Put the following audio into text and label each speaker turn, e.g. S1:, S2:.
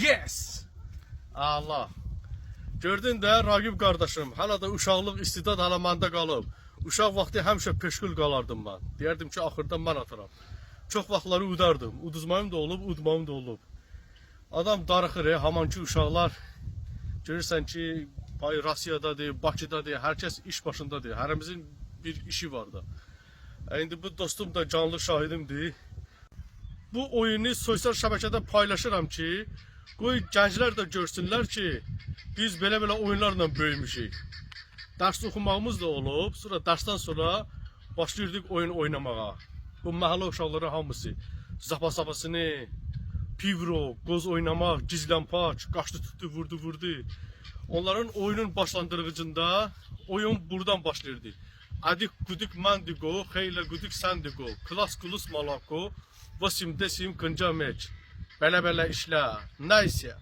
S1: Yes! Allah. Gördün də Ragib qardaşım, hələ də uşaqlıq istidad alamanda qalıb. Uşaq vaxtı həmişə peşkul qalardım mən. Deyərdim ki, axırda mən ataram. Çox vaxtları udardım. Uduzmayım da olub, udmam da olub. Adam darıxır, hamanki uşaqlar görürsən ki, Rusiyadadır, Bakıdadır, hər kəs iş başındadır. Hərimizin bir işi var da. İndi bu dostum da canlı şahidimdir. Bu oyunu sosial şəbəkədə paylaşıram ki, qoy gənclər də görsünlər ki, biz belə oyunlarla böyümüşük. Dərs oxumağımız da olub, sonra dərsdən sonra başlayırdıq oyun oynamağa. Bu məhəllə uşaqları hamısı zapasını, pivro, qoz oynamaq, gizlənpaç, qaçdı tutdu, vurdu. Onların oyunun başlandırıcında oyun buradan başlayırdı. Adik gudik mandigo, xeylə gudik sandigo, klas kulus malako, vasim desim kınca meç. Belə işlər. Nəysə.